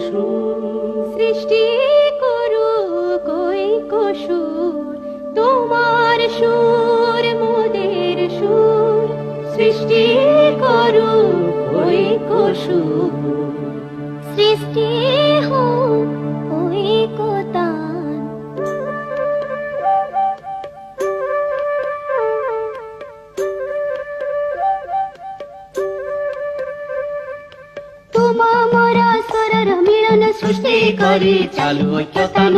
সুর। সৃষ্টি করুক ঐক্য সুর, তোমার সুর মোদের সুর। সৃষ্টি করুক ঐক্য সুর, সৃষ্টি হোক ঐকতান। তোমা মরা স্বরর মিলন সৃষ্টি করে চালু ঐক্যতান।